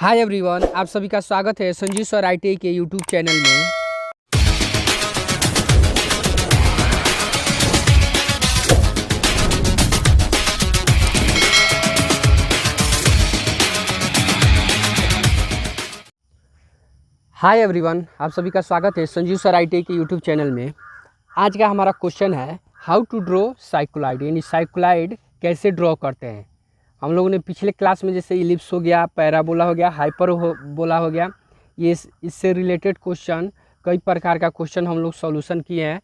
Hi everyone, आप सभी का स्वागत है संजीव सर ITI के यूट्यूब चैनल में। हाय एवरीवन, आप सभी का स्वागत है संजीव सर ITI के यूट्यूब चैनल में। आज का हमारा क्वेश्चन है हाउ टू ड्रॉ साइक्लोइड, यानी साइक्लोइड कैसे ड्रॉ करते हैं। हम लोगों ने पिछले क्लास में जैसे इलिप्स हो गया, पैराबोला हो गया, हाइपरबोला हो गया, ये इससे रिलेटेड क्वेश्चन कई प्रकार का क्वेश्चन हम लोग सॉल्यूशन किए हैं।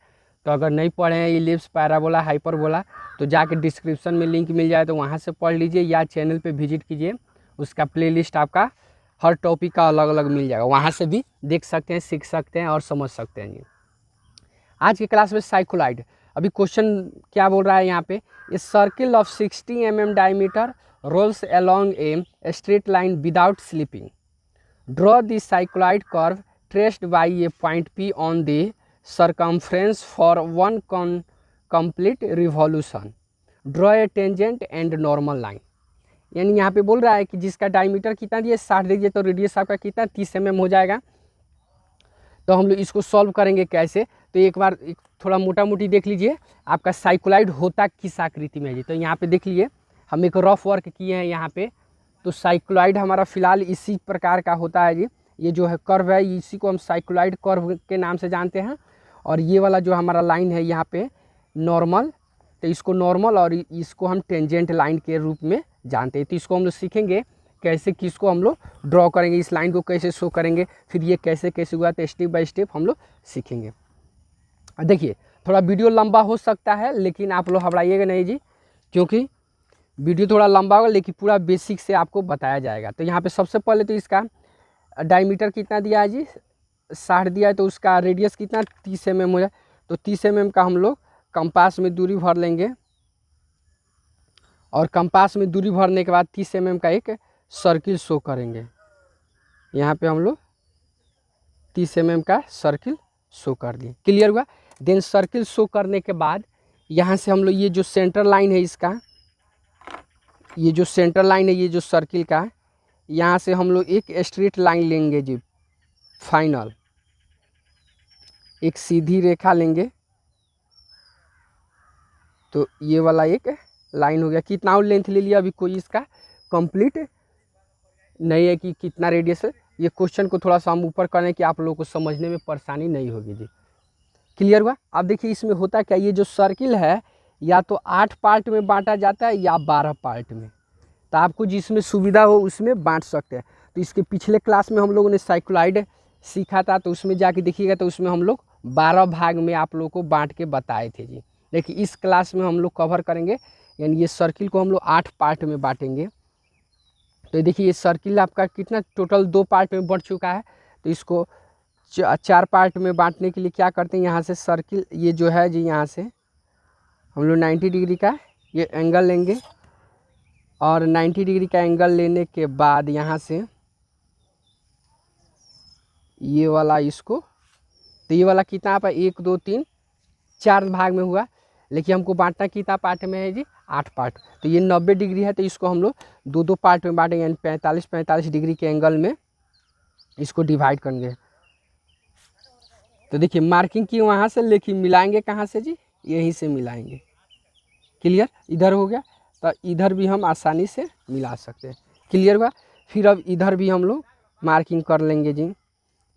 तो अगर नहीं पढ़े हैं इलिप्स, पैराबोला, हाइपरबोला तो जाके डिस्क्रिप्शन में लिंक मिल जाए तो वहाँ से पढ़ लीजिए या चैनल पे विजिट कीजिए। उसका प्लेलिस्ट आपका हर टॉपिक का अलग अलग मिल जाएगा, वहाँ से भी देख सकते हैं, सीख सकते हैं और समझ सकते हैं। आज की क्लास में साइक्लोइड, अभी क्वेश्चन क्या बोल रहा है यहाँ पे, a circle of 60 mm diameter rolls along a straight line without slipping. Draw the cycloid curve traced by a point P on the circumference for one complete revolution. Draw a tangent and normal line. यानी यहाँ पे बोल रहा है कि जिसका diameter कितना दिए 60 दीजिए तो रेडियस आपका कितना 30 mm हो जाएगा। तो हम लोग इसको सॉल्व करेंगे कैसे, तो एक बार थोड़ा मोटा मोटी देख लीजिए आपका साइक्लोइड होता किस आकृति में है जी। तो यहाँ पे देख लीजिए हम एक रफ वर्क किए हैं यहाँ पे। तो साइक्लोइड हमारा फिलहाल इसी प्रकार का होता है जी। ये जो है कर्व है इसी को हम साइक्लोइड कर्व के नाम से जानते हैं। और ये वाला जो हमारा लाइन है यहाँ पे नॉर्मल, तो इसको नॉर्मल और इसको हम टेंजेंट लाइन के रूप में जानते हैं। तो इसको हम लोग सीखेंगे कैसे किसको हम लोग ड्रॉ करेंगे, इस लाइन को कैसे शो करेंगे, फिर ये कैसे कैसे हुआ, तो स्टेप बाय स्टेप हम लोग सीखेंगे। देखिए थोड़ा वीडियो लंबा हो सकता है लेकिन आप लोग घबराइएगा नहीं जी, क्योंकि वीडियो थोड़ा लंबा होगा लेकिन पूरा बेसिक से आपको बताया जाएगा। तो यहाँ पे सबसे पहले तो इसका डायमीटर कितना दिया है जी 60 दिया है, तो उसका रेडियस कितना 30 mm हो जाए। तो 30 mm का हम लोग कंपास में दूरी भर लेंगे और कंपास में दूरी भरने के बाद 30 mm का एक सर्किल शो करेंगे। यहाँ पे हम लोग 30 mm का सर्किल शो कर दिए, क्लियर हुआ। देन सर्किल शो करने के बाद यहाँ से हम लोग ये जो सेंटर लाइन है इसका, ये जो सेंटर लाइन है ये जो सर्किल का, यहाँ से हम लोग एक स्ट्रेट लाइन लेंगे जी, फाइनल एक सीधी रेखा लेंगे। तो ये वाला एक लाइन हो गया। कितना और लेंथ ले लिया, अभी कोई इसका कंप्लीट नहीं है कि कितना रेडियस है। ये क्वेश्चन को थोड़ा सा हम ऊपर करें कि आप लोगों को समझने में परेशानी नहीं होगी जी, क्लियर हुआ। अब देखिए इसमें होता क्या, ये जो सर्किल है या तो 8 पार्ट में बांटा जाता है या 12 पार्ट में, तो आपको जिसमें सुविधा हो उसमें बांट सकते हैं। तो इसके पिछले क्लास में हम लोगों ने साइक्लोइड सीखा था, तो उसमें जाके देखिएगा तो उसमें हम लोग 12 भाग में आप लोगों को बांट के बताए थे जी। देखिए इस क्लास में हम लोग कवर करेंगे, यानी ये सर्किल को हम लोग 8 पार्ट में बांटेंगे। तो देखिए ये सर्किल आपका कितना टोटल 2 पार्ट में बढ़ चुका है। तो इसको 4 पार्ट में बांटने के लिए क्या करते हैं, यहाँ से सर्किल ये जो है जी, यहाँ से हम लोग 90 डिग्री का ये एंगल लेंगे और 90 डिग्री का एंगल लेने के बाद यहाँ से ये वाला इसको, तो ये वाला कितना आप 1 2 3 4 भाग में हुआ, लेकिन हमको बांटना कितना पार्ट में है जी 8 पार्ट। तो ये 90 डिग्री है, तो इसको हम लोग 2 पार्ट में बांटेंगे, यानी 45 डिग्री के एंगल में इसको डिवाइड करेंगे। तो देखिए मार्किंग की वहाँ से, लेकिन मिलाएंगे कहाँ से जी, यहीं से मिलाएंगे, क्लियर। इधर हो गया तो इधर भी हम आसानी से मिला सकते हैं, क्लियर हुआ। फिर अब इधर भी हम लोग मार्किंग कर लेंगे जी।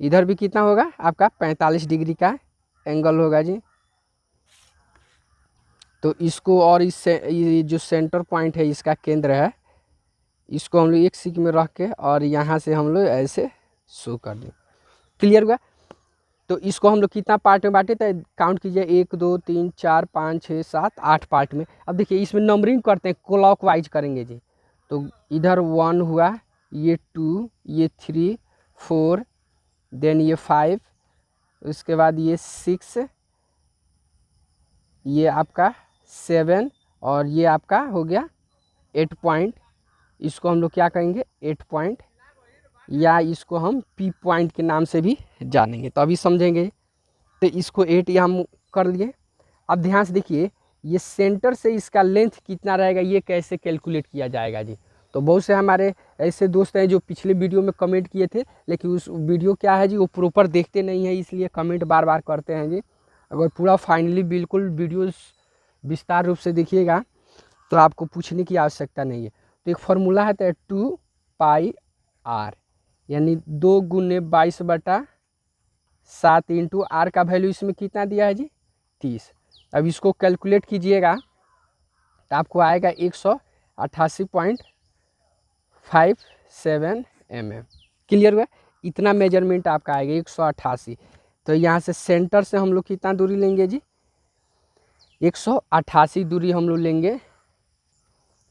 इधर भी कितना होगा आपका 45 डिग्री का एंगल होगा जी। तो इसको और इससे ये जो सेंटर पॉइंट है इसका केंद्र है, इसको हम लोग एक सीख में रख के और यहाँ से हम लोग ऐसे शो कर दें, क्लियर हुआ। तो इसको हम लोग कितना पार्ट में बांटे, तो काउंट कीजिए 1 2 3 4 5 6 7 8 पार्ट में। अब देखिए इसमें नंबरिंग करते हैं, क्लॉकवाइज करेंगे जी। तो इधर 1 हुआ, ये 2, ये 3 4, देन ये 5, उसके बाद ये 6, ये आपका 7 और ये आपका हो गया 8 पॉइंट। इसको हम लोग क्या करेंगे 8 पॉइंट, या इसको हम P पॉइंट के नाम से भी जानेंगे, तो अभी समझेंगे। तो इसको 8 या हम कर लिए। अब ध्यान से देखिए ये सेंटर से इसका लेंथ कितना रहेगा, ये कैसे कैलकुलेट किया जाएगा जी। तो बहुत से हमारे ऐसे दोस्त हैं जो पिछले वीडियो में कमेंट किए थे, लेकिन उस वीडियो क्या है जी, वो प्रॉपर देखते नहीं है, इसलिए कमेंट बार बार करते हैं जी। अगर पूरा फाइनली बिल्कुल वीडियो विस्तार रूप से देखिएगा तो आपको पूछने की आवश्यकता नहीं है। तो एक फार्मूला है, तो 2 पाई आर, यानी 2 गुने 22/7 इंटू आर का वैल्यू इसमें कितना दिया है जी, 30। अब इसको कैलकुलेट कीजिएगा तो आपको आएगा 188.57 mm। क्लियर हुआ, इतना मेजरमेंट आपका आएगा 188। तो यहाँ से सेंटर से हम लोग कितना दूरी लेंगे जी, 188 दूरी हम लोग लेंगे।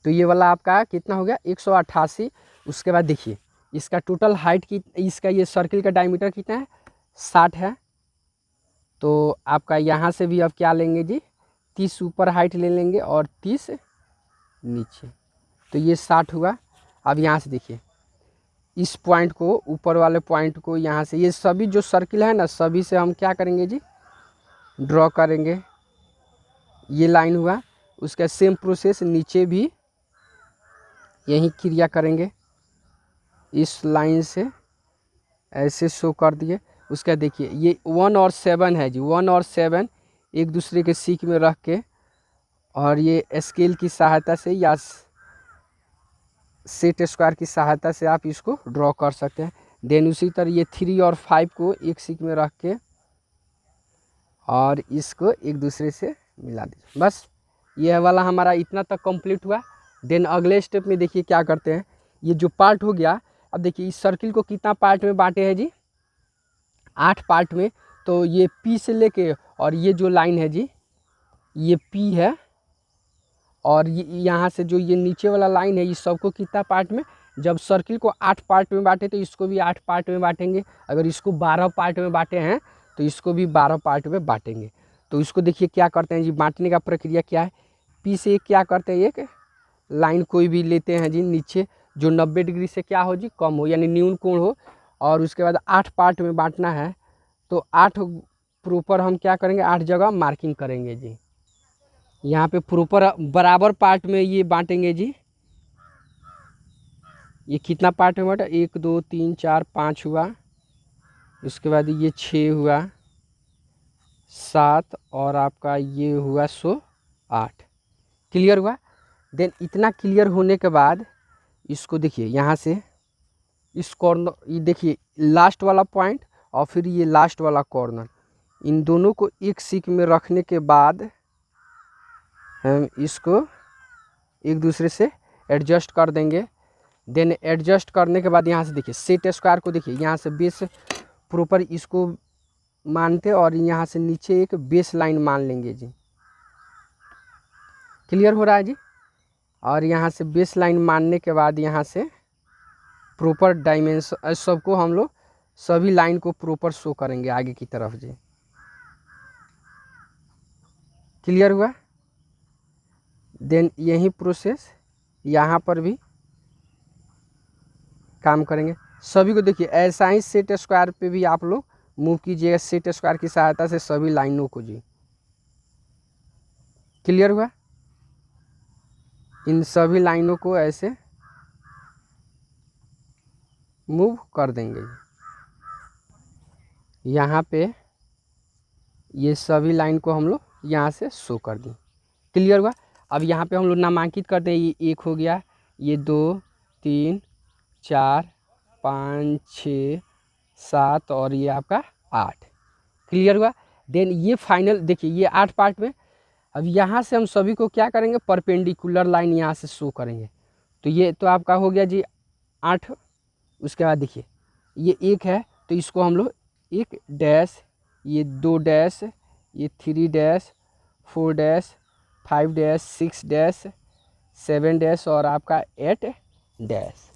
तो ये वाला आपका कितना हो गया, 188। उसके बाद देखिए इसका टोटल हाइट की, इसका ये सर्किल का डायमीटर कितना है, 60 है। तो आपका यहाँ से भी अब क्या लेंगे जी, 30 ऊपर हाइट ले लेंगे और 30 नीचे, तो ये 60 हुआ। अब यहाँ से देखिए इस पॉइंट को, ऊपर वाले पॉइंट को, यहाँ से ये सभी जो सर्किल है ना, सभी से हम क्या करेंगे जी, ड्रॉ करेंगे। ये लाइन हुआ। उसका सेम प्रोसेस नीचे भी यही क्रिया करेंगे, इस लाइन से ऐसे शो कर दिए। उसका देखिए ये 1 और 7 है जी, 1 और 7 एक दूसरे के सीख में रख के, और ये स्केल की सहायता से या सेट स्क्वायर की सहायता से आप इसको ड्रॉ कर सकते हैं। देन उसी तरह ये 3 और 5 को एक सीख में रख के और इसको एक दूसरे से मिला दीजिए। बस ये वाला हमारा इतना तक कंप्लीट हुआ। देन अगले स्टेप में देखिए क्या करते हैं, ये जो पार्ट हो गया, अब देखिए इस सर्किल को कितना पार्ट में बांटे हैं जी, 8 पार्ट में। तो ये P से लेके, और ये जो लाइन है जी, ये P है, और यहाँ से जो ये नीचे वाला लाइन है, इस सबको कितना पार्ट में, जब सर्किल को 8 पार्ट में बांटे तो इसको भी 8 पार्ट में बांटेंगे। अगर इसको 12 पार्ट में बांटे हैं तो इसको भी 12 पार्ट में बांटेंगे। तो इसको देखिए क्या करते हैं जी, बांटने का प्रक्रिया क्या है, P से क्या करते हैं, एक लाइन कोई भी लेते हैं जी नीचे, जो 90 डिग्री से क्या हो जी, कम हो, यानी न्यून कोण हो, और उसके बाद 8 पार्ट में बांटना है। तो 8 प्रॉपर हम क्या करेंगे, 8 जगह मार्किंग करेंगे जी। यहाँ पे प्रॉपर बराबर पार्ट में ये बांटेंगे जी। ये कितना पार्ट में बांटा, 1 2 3 4 5 हुआ। उसके बाद ये 6 हुआ, 7, और आपका ये हुआ 8। क्लियर हुआ। देन इतना क्लियर होने के बाद इसको देखिए यहाँ से इस कॉर्नर, ये देखिए लास्ट वाला पॉइंट और फिर ये लास्ट वाला कॉर्नर, इन दोनों को एक सीख में रखने के बाद हम इसको एक दूसरे से एडजस्ट कर देंगे। देन एडजस्ट करने के बाद यहाँ से देखिए सेट स्क्वायर को देखिए, यहाँ से बेस प्रॉपर इसको मानते, और यहाँ से नीचे एक बेस लाइन मान लेंगे जी। क्लियर हो रहा है जी। और यहाँ से बेस लाइन मानने के बाद यहाँ से प्रॉपर डायमेंशन सबको हम लोग सभी लाइन को प्रॉपर शो करेंगे आगे की तरफ जी। क्लियर हुआ। देन यही प्रोसेस यहाँ पर भी काम करेंगे। सभी को देखिए ऐसा ही सेट स्क्वायर पे भी आप लोग मूव कीजिएगा, सेट स्क्वायर की सहायता से सभी लाइनों को जी। क्लियर हुआ। इन सभी लाइनों को ऐसे मूव कर देंगे। यहाँ पे ये सभी लाइन को हम लोग यहाँ से शो कर दें। क्लियर हुआ। अब यहाँ पे हम लोग नामांकित करते हैं, ये 1 हो गया, ये 2 3 4 5 6 7 और ये आपका 8। क्लियर हुआ। देन ये फाइनल देखिए ये 8 पार्ट में। अब यहाँ से हम सभी को क्या करेंगे, परपेंडिकुलर लाइन यहाँ से शो करेंगे। तो ये तो आपका हो गया जी 8। उसके बाद देखिए ये 1 है, तो इसको हम लोग 1 डैश, ये 2 डैश, ये 3 dash, 4 dash, 5 dash, 6 dash, 7 dash और आपका 8 डैश।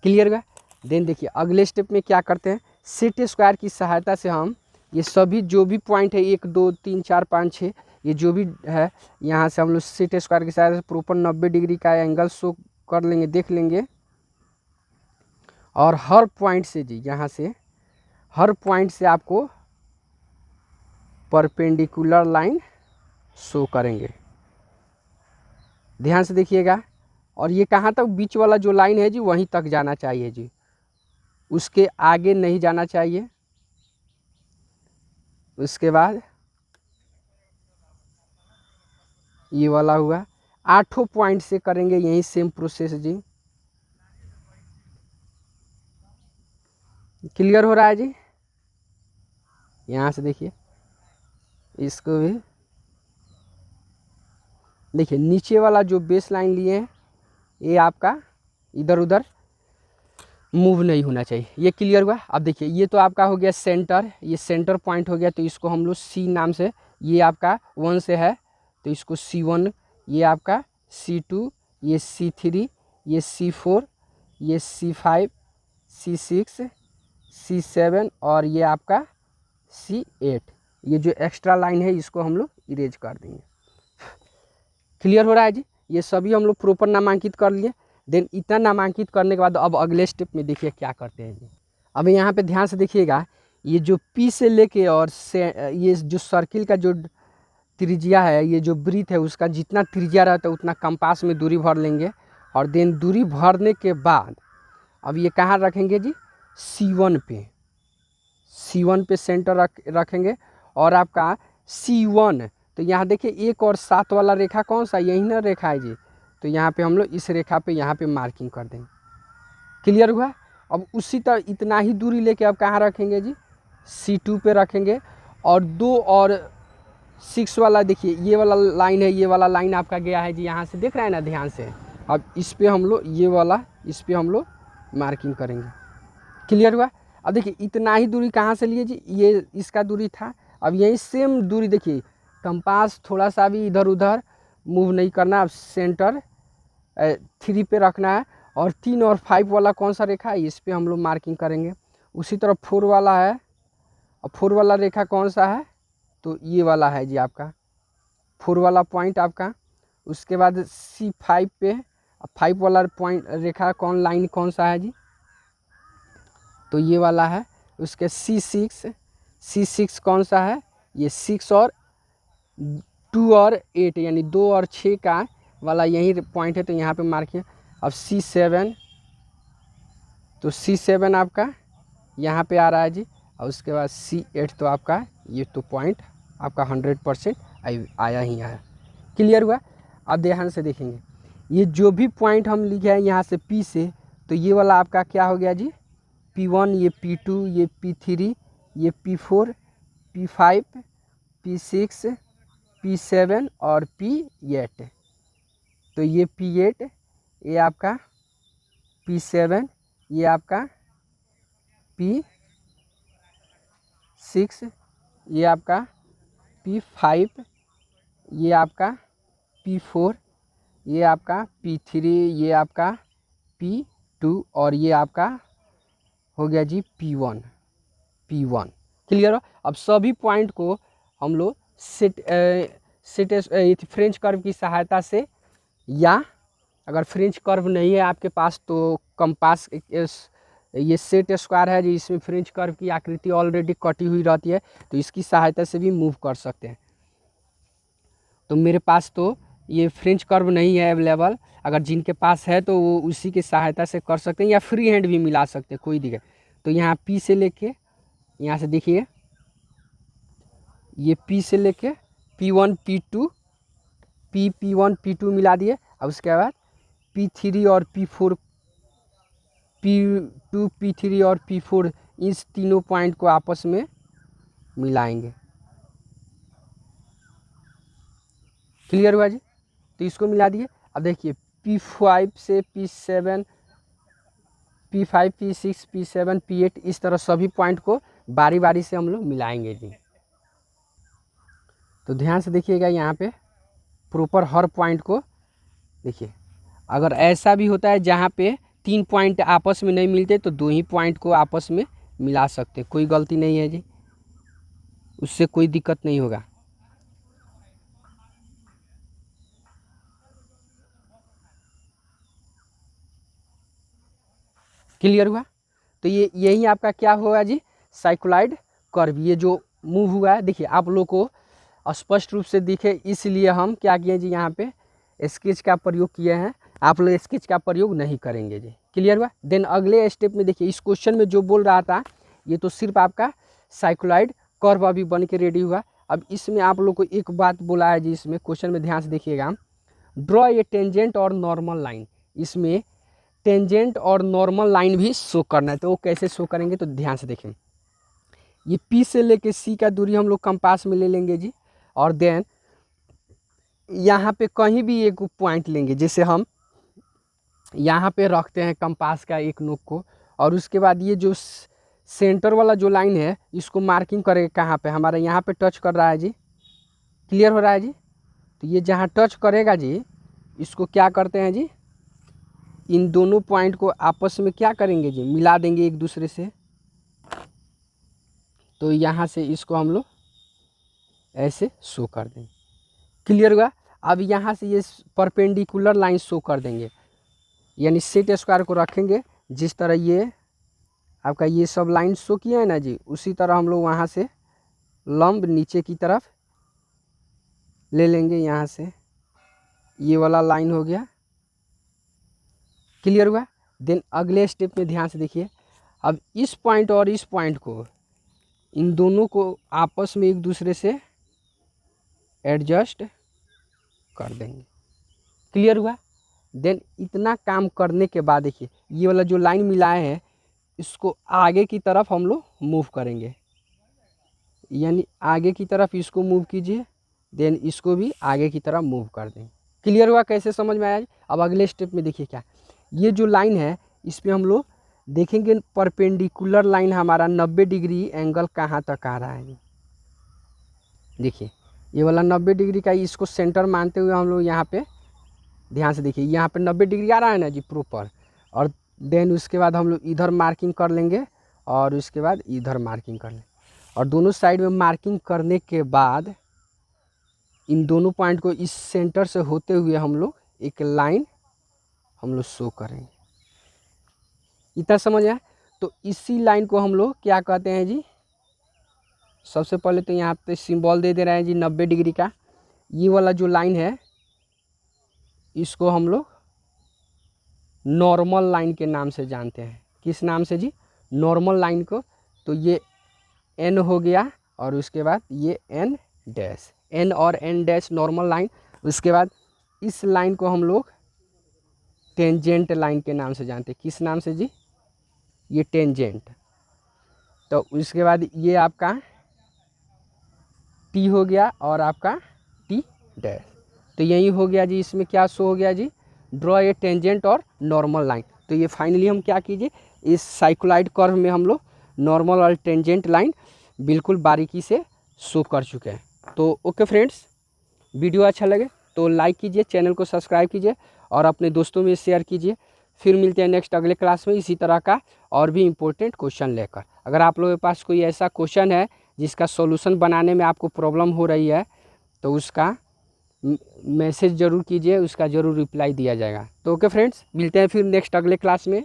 क्लियर हुआ। देन देखिए अगले स्टेप में क्या करते हैं, सेट स्क्वायर की सहायता से हम ये सभी जो भी पॉइंट है 1 2 3 4 5 6 ये जो भी है, यहाँ से हम लोग सेट स्क्वायर की सहायता से प्रॉपर 90 डिग्री का एंगल शो कर लेंगे, देख लेंगे। और हर पॉइंट से जी, यहाँ से हर पॉइंट से आपको परपेंडिकुलर लाइन शो करेंगे। ध्यान से देखिएगा। और ये कहाँ तक, बीच वाला जो लाइन है जी वहीं तक जाना चाहिए जी, उसके आगे नहीं जाना चाहिए। उसके बाद ये वाला हुआ, 8 पॉइंट से करेंगे यही सेम प्रोसेस जी। क्लियर हो रहा है जी? यहाँ से देखिए, इसको भी देखिए, नीचे वाला जो बेस लाइन लिए हैं ये आपका इधर उधर मूव नहीं होना चाहिए। ये क्लियर हुआ? अब देखिए, ये तो आपका हो गया सेंटर, ये सेंटर पॉइंट हो गया, तो इसको हम लोग सी नाम से, ये आपका 1 से है तो इसको C1, ये आपका C2, ये C3, ये C4, ये C5, C6, C7 और ये आपका C8। ये जो एक्स्ट्रा लाइन है इसको हम लोग इरेज कर देंगे। क्लियर हो रहा है जी? ये सभी हम लोग प्रॉपर नामांकित कर लिए। देन इतना नामांकित करने के बाद अब अगले स्टेप में देखिए क्या करते हैं जी। अब यहाँ पे ध्यान से देखिएगा, ये जो P से लेके और से ये जो सर्किल का जो त्रिज्या है, ये जो ब्रीथ है, उसका जितना त्रिज्या रहता है उतना कंपास में दूरी भर लेंगे। और देन दूरी भरने के बाद अब ये कहाँ रखेंगे जी? C1 पे, C1 पे सेंटर रखेंगे। और आपका C1, तो यहाँ देखिए 1 और 7 वाला रेखा कौन सा, यही ना रेखा है जी, तो यहाँ पे हम लोग इस रेखा पे यहाँ पे मार्किंग कर देंगे। क्लियर हुआ? अब उसी तरह इतना ही दूरी लेके अब कहाँ रखेंगे जी? C2 पे रखेंगे। और 2 और 6 वाला देखिए, ये वाला लाइन है, ये वाला लाइन आपका गया है जी, यहाँ से देख रहे हैं ना ध्यान से। अब इस पे हम लोग ये वाला, इस पे हम लोग मार्किंग करेंगे। क्लियर हुआ? अब देखिए इतना ही दूरी कहाँ से लिए जी? ये इसका दूरी था। अब यही सेम दूरी देखिए, कंपास थोड़ा सा भी इधर उधर मूव नहीं करना। अब सेंटर 3 पे रखना है। और 3 और 5 वाला कौन सा रेखा है, इस पे हम लोग मार्किंग करेंगे। उसी तरह 4 वाला है, और 4 वाला रेखा कौन सा है, तो ये वाला है जी आपका 4 वाला पॉइंट आपका। उसके बाद C5 पे 5 वाला पॉइंट रेखा कौन, लाइन कौन सा है जी, तो ये वाला है। उसके C6 कौन सा है, ये 6 और 2 और 8 यानी 2 और 6 का वाला यही पॉइंट है, तो यहाँ पे मार्क किया। अब C7, तो C7 आपका यहाँ पे आ रहा है जी। और उसके बाद C8, तो आपका ये तो पॉइंट आपका 100% आया ही आया। क्लियर हुआ? अब ध्यान से देखेंगे, ये जो भी पॉइंट हम लिखे हैं यहाँ से P से, तो ये वाला आपका क्या हो गया जी? P1, ये P2, ये P3, ये P4, P5, P6, P7 और P8। तो ये P8, ये आपका P7, ये आपका P6, ये आपका P5, ये आपका P4, ये आपका P3, ये आपका P2 और ये आपका हो गया जी P1। क्लियर हो? अब सभी पॉइंट को हम लोग फ्रेंच कर्व की सहायता से, या अगर फ्रेंच कर्व नहीं है आपके पास तो कंपास, ये सेट स्क्वायर है जी, इसमें फ्रेंच कर्व की आकृति ऑलरेडी कटी हुई रहती है, तो इसकी सहायता से भी मूव कर सकते हैं। तो मेरे पास तो ये फ्रेंच कर्व नहीं है अवेलेबल, अगर जिनके पास है तो वो उसी की सहायता से कर सकते हैं, या फ्री हैंड भी मिला सकते हैं, कोई दिक्कत। तो यहाँ P से लेके, यहाँ से देखिए, ये P से लेके P1 P2 P1 P2 मिला दिए। अब उसके बाद P3 और P4, P2 P3 और P4, इस तीनों पॉइंट को आपस में मिलाएंगे। क्लियर हुआ जी? तो इसको मिला दिए। अब देखिए P5 से P7, P5 P6 P7 P8, इस तरह सभी पॉइंट को बारी बारी से हम लोग मिलाएंगे जी। तो ध्यान से देखिएगा, यहाँ पे प्रॉपर हर पॉइंट को देखिए। अगर ऐसा भी होता है जहाँ पे 3 पॉइंट आपस में नहीं मिलते, तो 2 ही पॉइंट को आपस में मिला सकते, कोई गलती नहीं है जी, उससे कोई दिक्कत नहीं होगा। क्लियर हुआ? तो ये यही आपका क्या होगा जी? Cycloid curve. ये जो मूव हुआ है, देखिए आप लोग को स्पष्ट रूप से दिखे, इसलिए हम क्या किए जी, यहाँ पे स्केच का प्रयोग किए हैं। आप लोग स्केच का प्रयोग नहीं करेंगे जी। क्लियर हुआ। देन अगले स्टेप में देखिए, इस क्वेश्चन में जो बोल रहा था ये तो सिर्फ आपका साइक्लॉइड कर्व अभी बन के रेडी हुआ। अब इसमें आप लोग को एक बात बोला है जी, इसमें क्वेश्चन में ध्यान से देखिएगा, ड्रॉ ए टेंजेंट और नॉर्मल लाइन। इसमें टेंजेंट और नॉर्मल लाइन भी शो करना है, तो वो कैसे शो करेंगे तो ध्यान से देखें। ये P से लेके C का दूरी हम लोग कंपास में ले लेंगे जी, और देन यहाँ पे कहीं भी एक पॉइंट लेंगे, जैसे हम यहाँ पे रखते हैं कंपास का एक नोक को, और उसके बाद ये जो सेंटर वाला जो लाइन है इसको मार्किंग करेंगे कहाँ पे, हमारा यहाँ पे टच कर रहा है जी। क्लियर हो रहा है जी। तो ये जहाँ टच करेगा जी, इसको क्या करते हैं जी, इन दोनों पॉइंट को आपस में क्या करेंगे जी, मिला देंगे एक दूसरे से। तो यहाँ से इसको हम लोग ऐसे शो कर देंगे। क्लियर हुआ। अब यहाँ से ये परपेंडिकुलर लाइन शो कर देंगे, यानी सेट स्क्वायर को रखेंगे जिस तरह ये आपका ये सब लाइन शो किया है ना जी, उसी तरह हम लोग वहाँ से लंब नीचे की तरफ ले लेंगे। यहाँ से ये वाला लाइन हो गया। क्लियर हुआ। देन अगले स्टेप में ध्यान से देखिए, अब इस पॉइंट और इस पॉइंट को, इन दोनों को आपस में एक दूसरे से एडजस्ट कर देंगे। क्लियर हुआ। देन इतना काम करने के बाद देखिए, ये वाला जो लाइन मिलाए हैं इसको आगे की तरफ हम लोग मूव करेंगे, यानी आगे की तरफ इसको मूव कीजिए, देन इसको भी आगे की तरफ मूव कर देंगे। क्लियर हुआ। कैसे समझ में आया। अब अगले स्टेप में देखिए क्या, ये जो लाइन है इस पर हम लोग देखेंगे परपेंडिकुलर लाइन हमारा 90 डिग्री एंगल कहाँ तक आ रहा है। देखिए ये वाला 90 डिग्री का, इसको सेंटर मानते हुए हम लोग यहाँ पे ध्यान से देखिए, यहाँ पे 90 डिग्री आ रहा है ना जी प्रॉपर, और देन उसके बाद हम लोग इधर मार्किंग कर लेंगे और उसके बाद इधर मार्किंग कर लेंगे, और दोनों साइड में मार्किंग करने के बाद इन दोनों पॉइंट को इस सेंटर से होते हुए हम लोग एक लाइन हम लोग शो करेंगे। इतना समझ आया। तो इसी लाइन को हम लोग क्या कहते हैं जी, सबसे पहले तो यहाँ पे सिंबल दे रहे हैं जी 90 डिग्री का। ये वाला जो लाइन है इसको हम लोग नॉर्मल लाइन के नाम से जानते हैं। किस नाम से जी, नॉर्मल लाइन को। तो ये N हो गया, और उसके बाद ये N डैश, N और N डैश नॉर्मल लाइन। उसके बाद इस लाइन को हम लोग टेंजेंट लाइन के नाम से जानते हैं। किस नाम से जी, ये टेंजेंट। तो उसके बाद ये आपका T हो गया और आपका T डैश। तो यही हो गया जी, इसमें क्या शो हो गया जी, ड्रॉ ए टेंजेंट और नॉर्मल लाइन। तो ये फाइनली हम क्या कीजिए, इस साइक्लॉइड कर्व में हम लोग नॉर्मल और टेंजेंट लाइन बिल्कुल बारीकी से शो कर चुके हैं। तो ओके फ्रेंड्स, वीडियो अच्छा लगे तो लाइक कीजिए, चैनल को सब्सक्राइब कीजिए और अपने दोस्तों में शेयर कीजिए। फिर मिलते हैं नेक्स्ट अगले क्लास में इसी तरह का और भी इम्पोर्टेंट क्वेश्चन लेकर। अगर आप लोगों के पास कोई ऐसा क्वेश्चन है जिसका सॉल्यूशन बनाने में आपको प्रॉब्लम हो रही है तो उसका मैसेज ज़रूर कीजिए, उसका ज़रूर रिप्लाई दिया जाएगा। तो ओके फ्रेंड्स, मिलते हैं फिर नेक्स्ट अगले क्लास में।